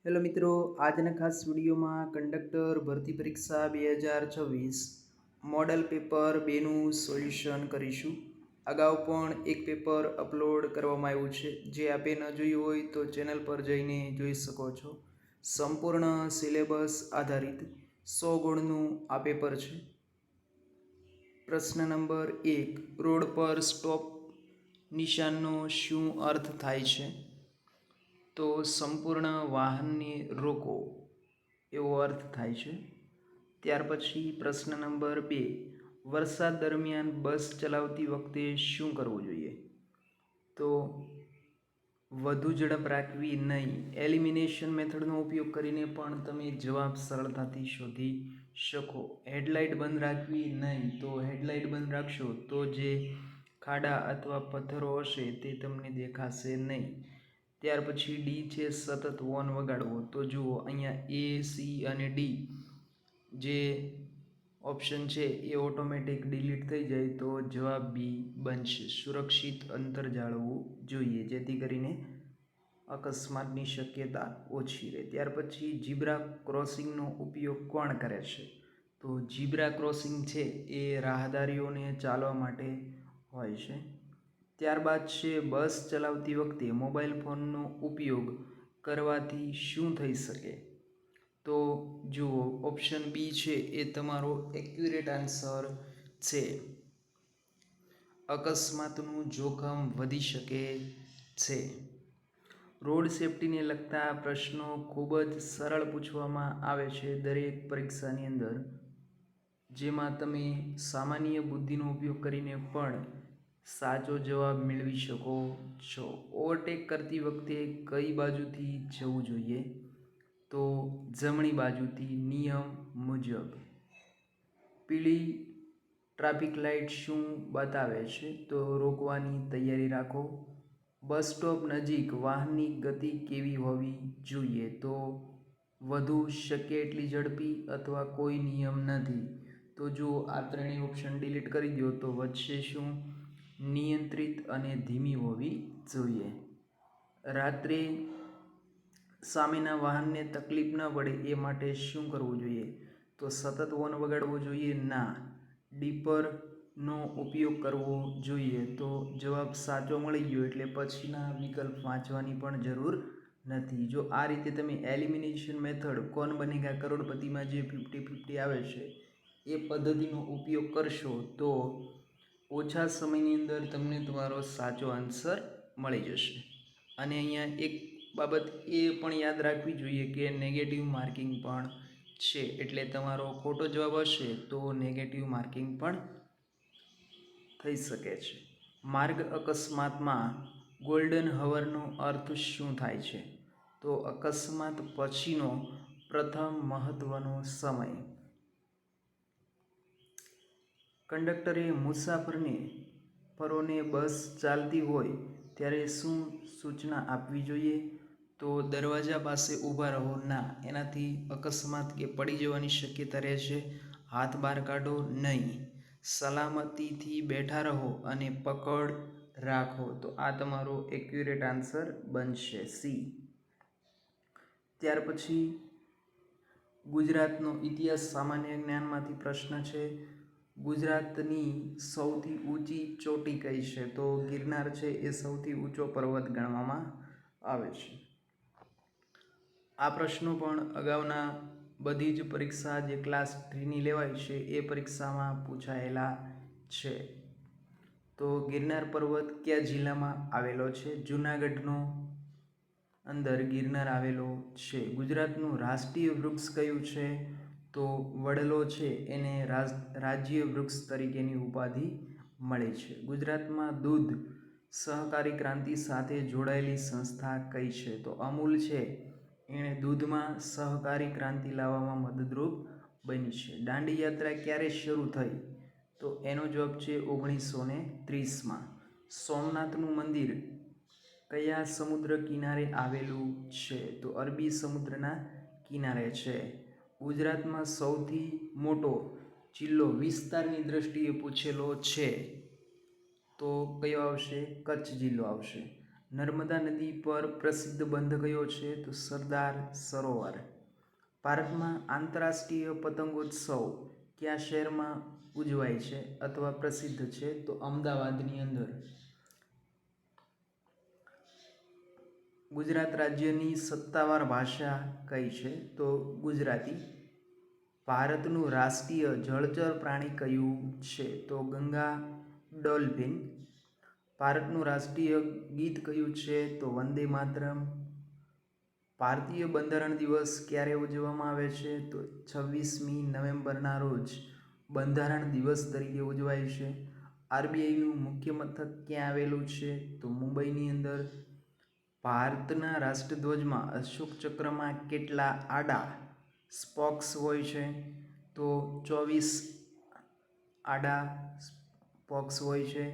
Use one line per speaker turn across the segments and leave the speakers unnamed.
Hello મિત્રો, આજના ખાસ વિડીયોમાં કંડક્ટર ભરતી પરીક્ષા 2026 મોડલ પેપર 2નું સોલ્યુશન કરીશું. અગાઉ પણ એક પેપર અપલોડ કરવામાં આવ્યું છે, જે આપે ન જોયું હોય તો ચેનલ પર જઈને જોઈ શકો છો. સંપૂર્ણ સિલેબસ આધારિત 100 ગુણનું આ પેપર છે. પ્રશ્ન નંબર 1, રોડ પર સ્ટોપ નિશાનનો શું અર્થ થાય છે? તો સંપૂર્ણ વાહનને રોકો એવો અર્થ થાય છે. ત્યાર પછી પ્રશ્ન નંબર 2, વરસાદ દરમિયાન બસ ચલાવતી વખતે શું કરવું જોઈએ? તો વધુ ઝડપ રાખવી નહીં. એલિમિનેશન મેથડનો ઉપયોગ કરીને પણ તમે જવાબ સરળતાથી શોધી શકો. હેડલાઇટ બંધ રાખવી નહીં. તો હેડલાઇટ બંધ રાખશો તો જે ખાડા અથવા પથ્થરો હશે તે તમને દેખાશે નહીં. ત્યાર પછી ડી છે સતત હોર્ન વગાડવો. તો જુઓ અહીંયા એ, સી અને ડી જે ઓપ્શન છે એ ઓટોમેટિક ડિલીટ થઈ જાય તો જવાબ બી બનશે. સુરક્ષિત અંતર જાળવવું જોઈએ જેથી કરીને અકસ્માતની શક્યતા ઓછી રહે. ત્યાર પછી ઝીબ્રા ક્રોસિંગનો ઉપયોગ કોણ કરે છે? તો ઝીબ્રા ક્રોસિંગ છે એ રાહદારીઓને ચાલવા માટે હોય છે. ત્યારબાદ છે બસ ચલાવતી વખતે મોબાઈલ ફોનનો ઉપયોગ કરવાથી શું થઈ શકે? તો જુઓ ઓપ્શન બી છે એ તમારો એક્યુરેટ આન્સર છે. અકસ્માતનું જોખમ વધી શકે છે. રોડ સેફટીને લગતા પ્રશ્નો ખૂબ જ સરળ પૂછવામાં આવે છે દરેક પરીક્ષાની અંદર, જેમાં તમે સામાન્ય બુદ્ધિનો ઉપયોગ કરીને પણ સાચો જવાબ મેળવી શકો છો. ઓવરટેક કરતી વખતે કઈ બાજુથી જવું જોઈએ? તો જમણી બાજુથી નિયમ મુજબ. પીળી ટ્રાફિક લાઇટ શું બતાવે છે? તો રોકવાની તૈયારી રાખો. બસ સ્ટોપ નજીક વાહનની ગતિ કેવી હોવી જોઈએ? તો વધુ શક્ય એટલી ઝડપી અથવા કોઈ નિયમ નથી. તો જો આ ત્રણેય ઓપ્શન ડિલીટ કરી દો તો વચ્ચે શું? નિયંત્રિત અને ધીમી હોવી જોઈએ. રાત્રે સામેના વાહનને તકલીફ ન પડે એ માટે શું કરવું જોઈએ? તો સતત હોર્ન વગાડવો જોઈએ? ના. ડીપરનો ઉપયોગ કરવો જોઈએ. તો જવાબ સાચો મળી ગયો એટલે પછીના વિકલ્પ વાંચવાની પણ જરૂર નથી. જો આ રીતે તમે એલિમિનેશન મેથડ કોન બનેગા કરોડપતિમાં જે 50-50 આવે છે એ પદ્ધતિનો ઉપયોગ કરશો તો ઓછા સમયની અંદર તમને તમારો સાચો આન્સર મળી જશે. અને અહીંયા એક બાબત એ પણ યાદ રાખવી જોઈએ કે નેગેટિવ માર્કિંગ પણ છે, એટલે તમારો ખોટો જવાબ હશે તો નેગેટિવ માર્કિંગ પણ થઈ શકે છે. માર્ગ અકસ્માતમાં ગોલ્ડન હવરનો અર્થ શું થાય છે? તો અકસ્માત પછીનો પ્રથમ મહત્વનો સમય. કંડક્ટરે મુસાફરોને બસ ચાલતી હોય ત્યારે શું સૂચના આપવી જોઈએ? તો દરવાજા પાસે ઊભા રહો. ના, એનાથી અકસ્માત કે પડી જવાની શક્યતા રહે છે. હાથ બહાર કાઢો નહીં. સલામતીથી બેઠા રહો અને પકડ રાખો. તો આ તમારો એક્યુરેટ આન્સર બનશે સી. ત્યાર પછી ગુજરાતનો ઇતિહાસ સામાન્ય જ્ઞાનમાંથી પ્રશ્ન છે. ગુજરાતની સૌથી ઊંચી ચોટી કઈ છે? તો ગિરનાર છે એ સૌથી ઊંચો પર્વત ગણવામાં આવે છે. આ પ્રશ્નો પણ અગાઉના બધી જ પરીક્ષા જે ક્લાસ 3ની લેવાય છે એ પરીક્ષામાં પૂછાયેલા છે. તો ગિરનાર પર્વત કયા જિલ્લામાં આવેલો છે? જૂનાગઢનો અંદર ગિરનાર આવેલો છે. ગુજરાતનું રાષ્ટ્રીય વૃક્ષ કયું છે? તો વડલો છે એને રાજ્ય વૃક્ષ તરીકેની ઉપાધિ મળી છે. ગુજરાતમાં દૂધ સહકારી ક્રાંતિ સાથે જોડાયેલી સંસ્થા કઈ છે? તો અમૂલ છે એણે દૂધમાં સહકારી ક્રાંતિ લાવવામાં મદદરૂપ બની છે. દાંડી યાત્રા ક્યારે શરૂ થઈ? તો એનો જવાબ છે 1930માં. સોમનાથનું મંદિર કયા સમુદ્ર કિનારે આવેલું છે? તો અરબી સમુદ્રના કિનારે છે. ગુજરાતમાં સૌથી મોટો જિલ્લો વિસ્તારની દ્રષ્ટિએ પૂછેલો છે તો કયો આવશે? કચ્છ જિલ્લો આવશે. નર્મદા નદી પર પ્રસિદ્ધ બંધ કયો છે? તો સરદાર સરોવર. ભારતમાં આંતરરાષ્ટ્રીય પતંગોત્સવ કયા શહેરમાં ઉજવાય છે અથવા પ્રસિદ્ધ છે? તો અમદાવાદની અંદર. ગુજરાત રાજ્યની સત્તાવાર ભાષા કઈ છે? તો ગુજરાતી. ભારતનું રાષ્ટ્રીય જળચર પ્રાણી કયું છે? તો ગંગા ડોલ્ફિન. ભારતનું રાષ્ટ્રીય ગીત કયું છે? તો વંદે માતરમ. ભારતીય બંધારણ દિવસ ક્યારે ઉજવવામાં આવે છે? તો 26મી નવેમ્બરના રોજ બંધારણ દિવસ તરીકે ઉજવાય છે. આરબીઆઈનું મુખ્ય મથક ક્યાં આવેલું છે? તો મુંબઈની અંદર. ભારતના રાષ્ટ્રધ્વજમાં અશોક ચક્રમાં કેટલા આડા સ્પોક્સ હોય છે? તો 24 આડા સ્પોક્સ હોય છે.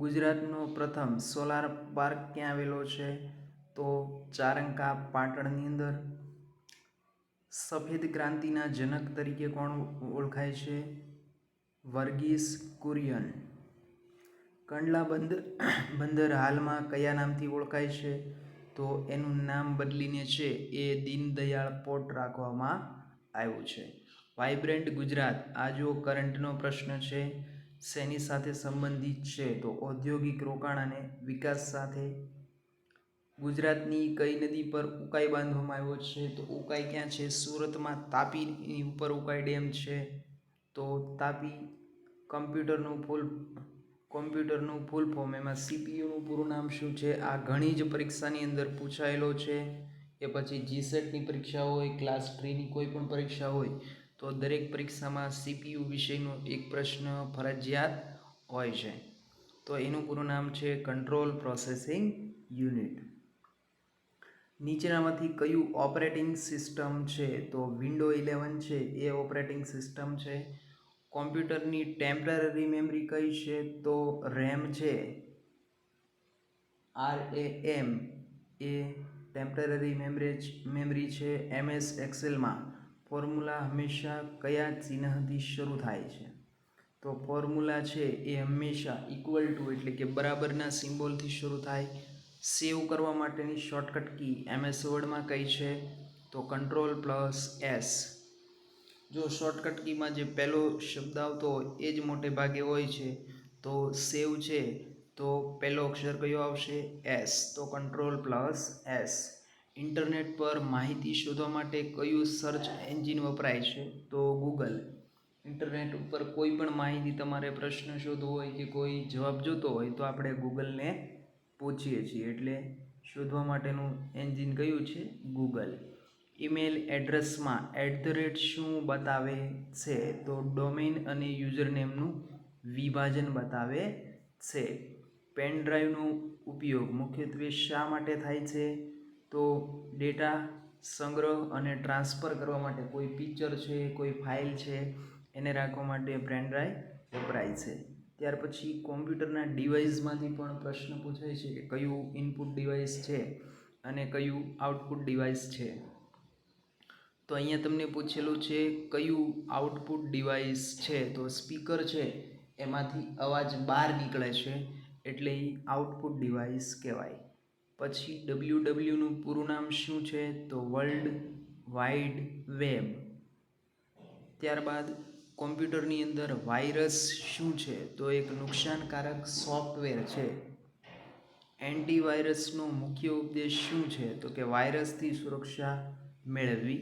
ગુજરાતનો પ્રથમ સોલાર પાર્ક ક્યાં આવેલો છે? તો ચારંકા પાટણની અંદર. સફેદ ક્રાંતિના જનક તરીકે કોણ ઓળખાય છે? વર્ગીસ કુરિયન. કંડલા બંદર હાલમાં કયા નામથી ઓળખાય છે? તો એનું નામ બદલીને છે એ દીનદયાળ પોર્ટ રાખવામાં આવ્યું છે. વાઇબ્રન્ટ ગુજરાત આ જો કરંટનો પ્રશ્ન છે, શેની સાથે સંબંધિત છે? તો ઔદ્યોગિક રોકાણ અને વિકાસ સાથે. ગુજરાતની કઈ નદી પર ઉકાઈ બાંધવામાં આવ્યો છે? તો ઉકાઈ ક્યાં છે? સુરતમાં. તાપીની ઉપર ઉકાઈ ડેમ છે, તો તાપી. કમ્પ્યુટરનું ફૂલ ફોર્મ, એમાં સીપીયુનું પૂરું નામ શું છે? આ ઘણી જ પરીક્ષાની અંદર પૂછાયેલો છે. એ પછી જીસેટની પરીક્ષા હોય, ક્લાસ 3ની કોઈ પણ પરીક્ષા હોય, તો દરેક પરીક્ષામાં સીપીયુ વિષયનો એક પ્રશ્ન ફરજિયાત હોય છે. તો એનું પૂરું નામ છે કંટ્રોલ પ્રોસેસિંગ યુનિટ. નીચેનામાંથી કયું ઓપરેટિંગ સિસ્ટમ છે? તો વિન્ડો 11 છે એ ઓપરેટિંગ સિસ્ટમ છે. કોમ્પ્યુટરની ટેમ્પરરી મેમરી કઈ છે? તો રેમ છે. RAM એ ટેમ્પરરી મેમરી છે. MS એક્સેલમાં ફોર્મ્યુલા હંમેશા કયા ચિહ્નથી શરૂ થાય છે? તો ફોર્મ્યુલા છે એ હંમેશા ઇક્વલ ટુ એટલે કે બરાબરના સિમ્બોલથી શરૂ થાય. સેવ કરવા માટેની શોર્ટકટ કી MS વર્ડમાં કઈ છે? તો Ctrl+S. જો શોર્ટકટ કીમાં જે પહેલો શબ્દ આવતો હોય એ જ મોટે ભાગે હોય છે, તો સેવ છે તો પહેલો અક્ષર કયો આવશે? S. તો Ctrl+S. ઇન્ટરનેટ પર માહિતી શોધવા માટે કયું સર્ચ એન્જિન વપરાય છે? તો ગૂગલ. ઇન્ટરનેટ ઉપર કોઈ પણ માહિતી તમારે પ્રશ્ન શોધવો હોય કે કોઈ જવાબ જોતો હોય તો આપણે ગૂગલને પૂછીએ છીએ, એટલે શોધવા માટેનું એન્જિન કયું છે? ગૂગલ. ઈમેલ એડ્રેસમાં શું બતાવે છે? તો ડોમેઇન અને યુઝરનેમનું વિભાજન બતાવે છે. પેન ડ્રાઈવનો ઉપયોગ મુખ્યત્વે શા માટે થાય છે? તો ડેટા સંગ્રહ અને ટ્રાન્સફર કરવા માટે. કોઈ પિક્ચર છે, કોઈ ફાઇલ છે, એને રાખવા માટે પેન ડ્રાઈવ વપરાય છે. ત્યાર પછી કોમ્પ્યુટરના ડિવાઇસમાંથી પણ પ્રશ્ન પૂછાય છે કે કયું ઇનપુટ ડિવાઇસ છે અને કયું આઉટપુટ ડિવાઇસ છે. તો અહીંયા તમને પૂછેલું છે કયું આઉટપુટ ડિવાઇસ છે? તો સ્પીકર છે એમાંથી અવાજ બહાર નીકળે છે એટલે એ આઉટપુટ ડિવાઇસ કહેવાય. પછી WWનું પૂરું નામ શું છે? તો વર્લ્ડ વાઇડ વેબ. ત્યારબાદ કોમ્પ્યુટરની અંદર વાયરસ શું છે? તો એક નુકસાનકારક સોફ્ટવેર છે. એન્ટીવાયરસનો મુખ્ય ઉદ્દેશ શું છે? તો કે વાયરસથી સુરક્ષા મેળવવી.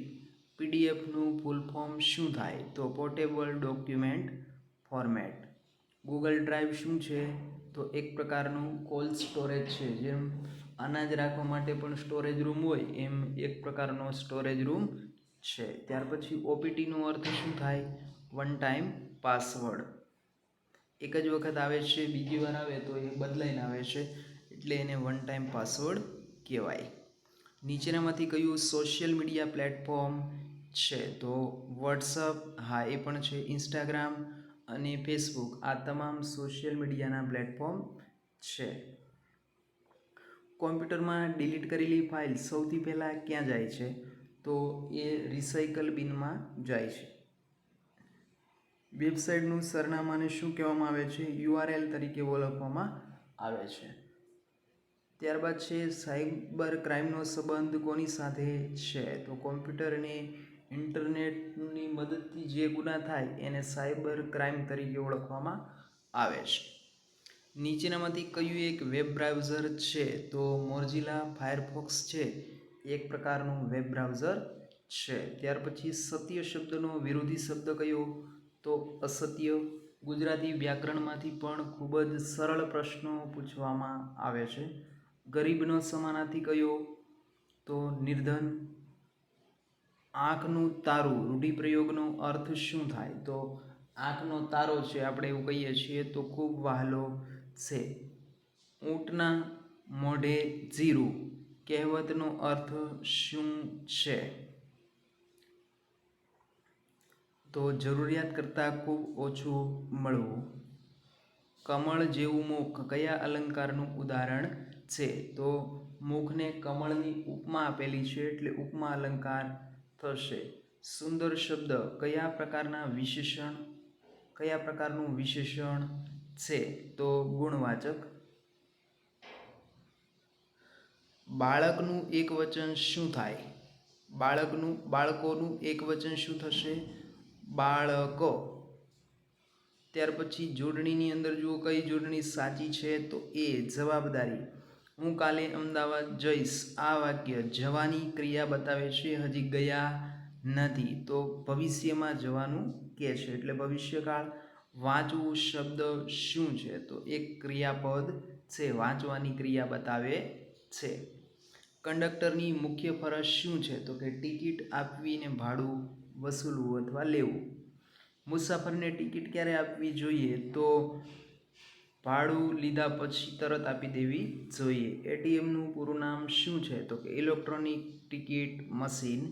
PDFનું ફૂલ ફોર્મ શું થાય? તો portable document format. Google drive શું છે? તો એક પ્રકારનું કોલ્ડ સ્ટોરેજ છે. જેમ અનાજ રાખવા માટે પણ સ્ટોરેજ રૂમ હોય એમ એક પ્રકારનો સ્ટોરેજ રૂમ છે. ત્યાર પછી OPTનો અર્થ શું થાય? One time password. એક જ વખત આવે છે, બીજી વાર આવે તો એ બદલાઈને આવે છે એટલે એને વન ટાઈમ પાસવર્ડ કહેવાય. નીચેનામાંથી કયું સોશિયલ મીડિયા પ્લેટફોર્મ છે? તો વોટ્સઅપ, હા એ પણ છે. ઇન્સ્ટાગ્રામ અને ફેસબુક આ તમામ સોશિયલ મીડિયાના પ્લેટફોર્મ છે. કોમ્પ્યુટરમાં ડિલીટ કરેલી ફાઇલ સૌથી પહેલાં ક્યાં જાય છે? તો એ રિસાયકલ બિનમાં જાય છે. વેબસાઇટનું સરનામાને શું કહેવામાં આવે છે? URL તરીકે ઓળખવામાં આવે છે. ત્યારબાદ છે સાયબર ક્રાઇમનો સંબંધ કોની સાથે છે? તો કોમ્પ્યુટર અને ઇન્ટરનેટની મદદથી જે ગુના થાય એને સાયબર ક્રાઇમ તરીકે ઓળખવામાં આવે છે. નીચેનામાંથી કયું એક વેબ બ્રાઉઝર છે? તો મોઝિલા ફાયરફોક્સ છે એક પ્રકારનું વેબ બ્રાઉઝર છે. ત્યાર પછી સત્ય શબ્દનો વિરોધી શબ્દ કયો? તો અસત્ય. ગુજરાતી વ્યાકરણમાંથી પણ ખૂબ જ સરળ પ્રશ્નો પૂછવામાં આવે છે. ગરીબનો સમાનાર્થી કયો? તો નિર્ધન. આંખનું તારું રૂઢિપ્રયોગનો અર્થ શું થાય? તો આંખનો તારો છે આપણે એવું કહીએ છીએ તો ખૂબ વહાલો છે. ઊંટના મોઢે જીરું કહેવતનો અર્થ શું છે? તો જરૂરિયાત કરતાં ખૂબ ઓછું મળવું. કમળ જેવું મુખ કયા અલંકારનું ઉદાહરણ છે? તો મુખને કમળની ઉપમા આપેલી છે એટલે ઉપમા અલંકાર થશે. સુંદર શબ્દ કયા પ્રકારનું વિશેષણ છે? તો ગુણવાચક. બાળકનું એકવચન શું થાય? બાળકોનું એકવચન શું થશે? બાળકો. ત્યાર પછી જોડણીની અંદર જુઓ કઈ જોડણી સાચી છે? તો એ જવાબદારી. હું કાલે અમદાવાદ જઈશ. આ વાક્ય જવાની ક્રિયા બતાવે છે, હજી ગયા નથી. તો ભવિષ્યમાં જવાનું કહે છે એટલે ભવિષ્યકાળ. વાંચવું શબ્દ શું છે? તો એક ક્રિયાપદ છે, વાંચવાની ક્રિયા બતાવે છે. કંડક્ટરની મુખ્ય ફરજ શું છે? તો કે ટિકિટ આપવી ને ભાડું વસૂલવું અથવા લેવું. મુસાફરને ટિકિટ ક્યારે આપવી જોઈએ? તો ભાડું લીધા પછી તરત આપી દેવી જોઈએ. એટીએમનું પૂરું નામ શું છે? તો કે ઇલેક્ટ્રોનિક ટિકિટ મશીન.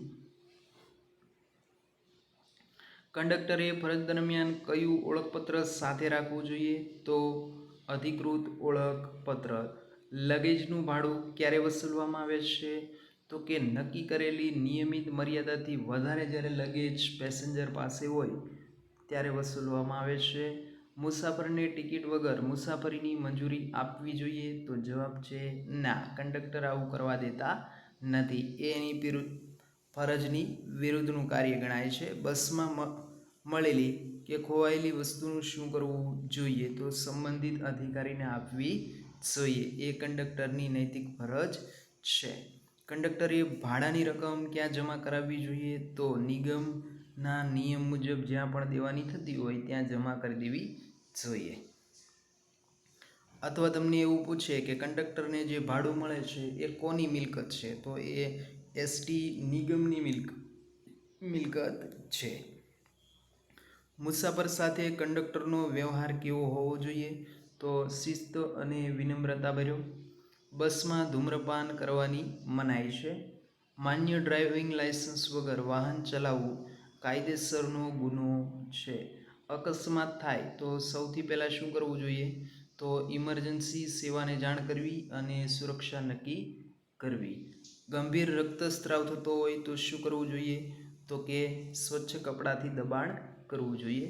કંડક્ટરે ફરજ દરમિયાન કયું ઓળખપત્ર સાથે રાખવું જોઈએ? તો અધિકૃત ઓળખપત્ર. લગેજનું ભાડું ક્યારે વસૂલવામાં આવે છે? તો કે નક્કી કરેલી નિયમિત મર્યાદાથી વધારે જ્યારે લગેજ પેસેન્જર પાસે હોય ત્યારે વસૂલવામાં આવે છે. મુસાફરને ટિકિટ વગર મુસાફરીની મંજૂરી આપવી જોઈએ? તો જવાબ છે ના, કંડક્ટર આવું કરવા દેતા નથી. એની ફરજની વિરુદ્ધનું કાર્ય ગણાય છે. બસમાં મળેલી કે ખોવાયેલી વસ્તુનું શું કરવું જોઈએ? તો સંબંધિત અધિકારીને આપવી જોઈએ. એ કંડક્ટરની નૈતિક ફરજ છે. કંડક્ટરે ભાડાની રકમ ક્યાં જમા કરાવવી જોઈએ? તો નિગમના નિયમ મુજબ જ્યાં પણ દેવાની થતી હોય ત્યાં જમા કરી દેવી જોઈએ. અથવા તમને એવું પૂછે કે કંડક્ટરને જે ભાડું મળે છે એ કોની મિલકત છે? તો એ એસટી નિગમની મિલકત છે. મુસાફર સાથે કંડક્ટરનો વ્યવહાર કેવો હોવો જોઈએ? તો શિસ્ત અને વિનમ્રતાભર્યો. બસમાં ધૂમ્રપાન કરવાની મનાઈ છે. માન્ય ડ્રાઇવિંગ લાયસન્સ વગર વાહન ચલાવવું કાયદેસરનો ગુનો છે. અકસ્માત થાય તો સૌથી પહેલાં શું કરવું જોઈએ? તો ઇમરજન્સી સેવાને જાણ કરવી અને સુરક્ષા નક્કી કરવી. ગંભીર રક્તસ્રાવ થતો હોય તો શું કરવું જોઈએ? તો કે સ્વચ્છ કપડાથી દબાણ કરવું જોઈએ.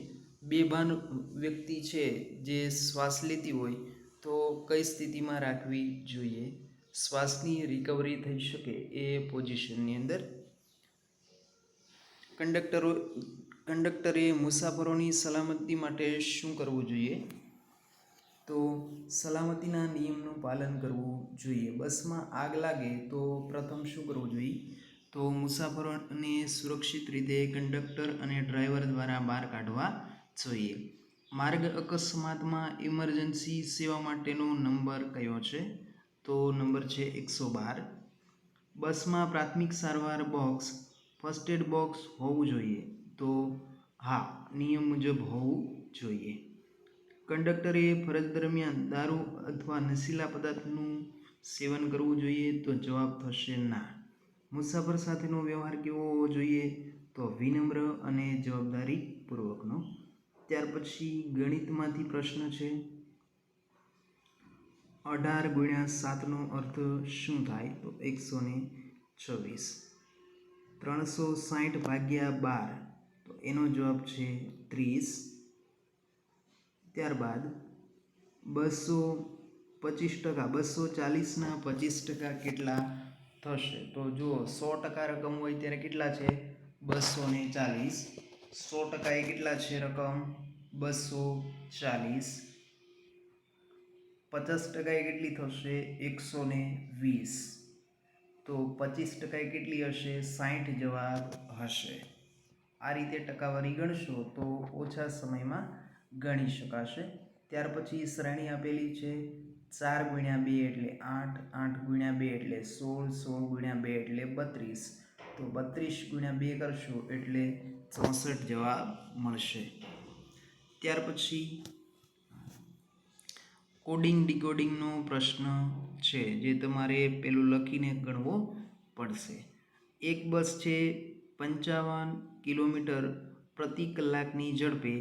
બેભાન વ્યક્તિ છે જે શ્વાસ લેતી હોય તો કઈ સ્થિતિમાં રાખવી જોઈએ? શ્વાસની રિકવરી થઈ શકે એ પોઝિશનની અંદર. કંડક્ટરે મુસાફરોની સલામતી માટે શું કરવું જોઈએ? તો સલામતીના નિયમનું પાલન કરવું જોઈએ. બસમાં આગ લાગે તો પ્રથમ શું કરવું જોઈએ? તો મુસાફરોને સુરક્ષિત રીતે કંડક્ટર અને ડ્રાઈવર દ્વારા બહાર કાઢવા જોઈએ. માર્ગ અકસ્માતમાં ઇમરજન્સી સેવા માટેનો નંબર કયો છે? તો નંબર છે 112. બસમાં પ્રાથમિક સારવાર બોક્સ, ફર્સ્ટ એડ બોક્સ હોવું જોઈએ? તો હા, નિયમ મુજબ હોવું જોઈએ. કંડક્ટરે ફરજ દરમિયાન દારૂ અથવા નશીલા પદાર્થનું સેવન કરવું જોઈએ? તો જવાબ થશે ના. મુસાફર સાથેનો વ્યવહાર કેવો હોવો જોઈએ? તો વિનમ્ર અને જવાબદારીપૂર્વકનો. ત્યાર પછી ગણિતમાંથી પ્રશ્ન છે. 18 × 7 નો અર્થ શું થાય? તો 126. 360 / 12 તો એનો જવાબ છે 30. ત્યારબાદ 200 25%, 240ના 25% કેટલા થશે? તો જુઓ 100% રકમ હોય ત્યારે કેટલા છે? 240. 100% એ કેટલા છે રકમ? 240. 50% એ કેટલી થશે? 120. તો 25% એ કેટલી હશે? 60 જવાબ હશે. આ રીતે ટકાવારી ગણશો તો ઓછા સમયમાં ગણી શકાશે. ત્યાર પછી શ્રેણી આપેલી છે 4 × 2 એટલે 8, 8 × 2 એટલે 16, 16 × 2 એટલે 32. તો 32 × 2 કરશો એટલે 64 જવાબ મળશે. ત્યાર પછી કોડિંગ ડીકોડિંગનો પ્રશ્ન છે જે તમારે પેલું લખીને ગણવો પડશે. એક બસ છે 55 કિલોમીટર પ્રતિ કલાકની ઝડપે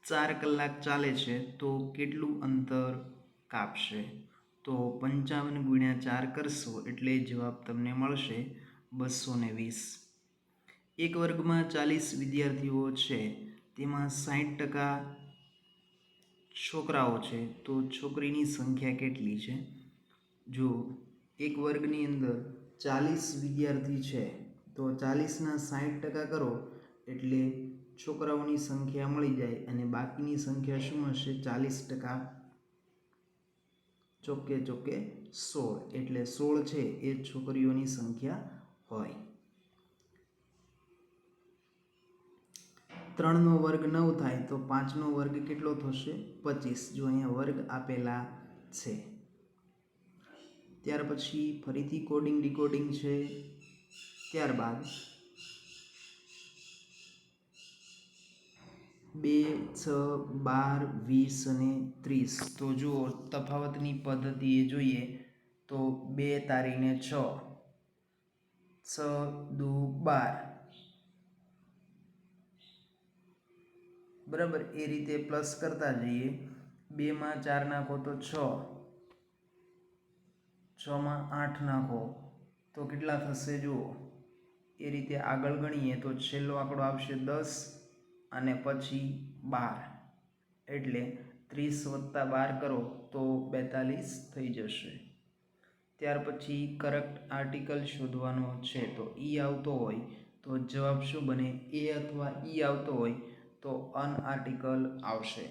4 કલાક ચાલે છે તો કેટલું અંતર કાપશે? તો 55 × 4 કરશો એટલે જવાબ તમને મળશે 220. એક વર્ગમાં 40 વિદ્યાર્થીઓ છે તેમાં 60% છોકરાઓ છે તો છોકરીની સંખ્યા કેટલી છે? જો એક વર્ગની અંદર 40 વિદ્યાર્થી છે તો 40ના 60% કરો એટલે છોકરાઓની સંખ્યા મળી જાય અને બાકીની સંખ્યા શું હશે? 40%. ચોકે ચોકે 16 એટલે 16 છે એ છોકરીઓની સંખ્યા હોય. 3નો વર્ગ 9 થાય તો 5નો વર્ગ કેટલો થશે? 25. જો અહીંયા વર્ગ આપેલા છે. ત્યાર પછી ફરીથી કોડિંગ ડીકોડિંગ છે. ત્યારબાદ 2, 6, 12, 20 અને 30. તો જુઓ તફાવતની પદ્ધતિએ જોઈએ તો 2 તારીને 6, 6 દુ 12. બરાબર, એ રીતે પ્લસ કરતા જઈએ. 2માં 4 નાખો તો 6, 6માં 8 નાખો તો કેટલા થશે? જુઓ એ રીતે આગળ ગણીએ તો છેલ્લો આંકડો આવશે 10 અને પછી 12 એટલે 30 + 12 કરો તો 42 થઈ જશે. ત્યાર પછી કરેક્ટ આર્ટિકલ શોધવાનો છે. તો ઈ આવતો હોય તો જવાબ શું બને? એ અથવા ઈ આવતો હોય તો અનઆર્ટિકલ આવશે.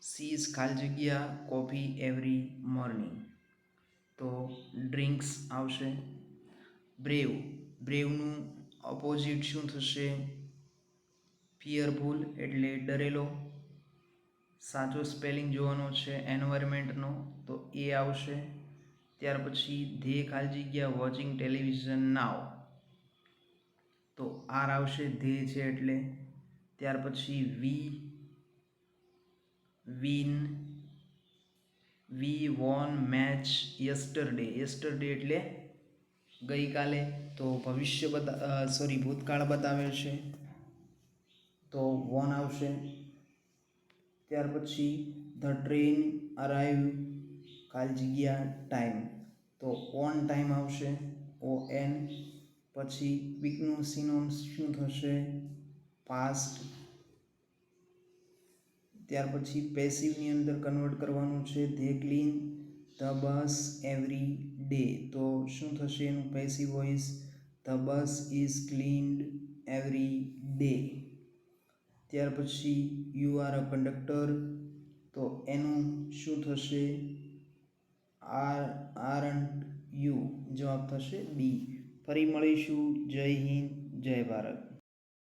સી ઇઝ ખાલી જગ્યા કોફી એવરી મોર્નિંગ તો ડ્રિંક્સ આવશે. બ્રેવ, બ્રેવનું ઓપોઝિટ શું થશે? ફિયરફુલ એટલે ડરેલો. સાચો સ્પેલિંગ જોવાનો છે એન્વાયરમેન્ટનો તો એ આવશે. ત્યાર પછી ધે ખાલી જગ્યા વોચિંગ ટેલિવિઝન નાવ તો આર આવશે ધે છે એટલે. ત્યાર પછી વી વોન મેચ યસ્ટરડે. યસ્ટરડે એટલે ગઈકાલે તો ભૂતકાળ બતાવે છે તો વોન આવશે. ત્યાર પછી ધ ટ્રેન અરાઇવ ખાલી જગ્યા ટાઈમ તો ઓન ટાઈમ આવશે ON. પછી ક્વિકનું સિનોન્સ શું થશે? પાસ્ટ. ત્યાર પછી પેસિવની અંદર કન્વર્ટ કરવાનું છે. They clean the bus every day તો શું થશે એનું passive voice? The bus is cleaned every day. ત્યાર પછી યુ આર અ કંડક્ટર તો એનું શું થશે? Aren't you. જવાબ થશે ડી. ફરી મળીશું. જય હિન્દ, જય ભારત.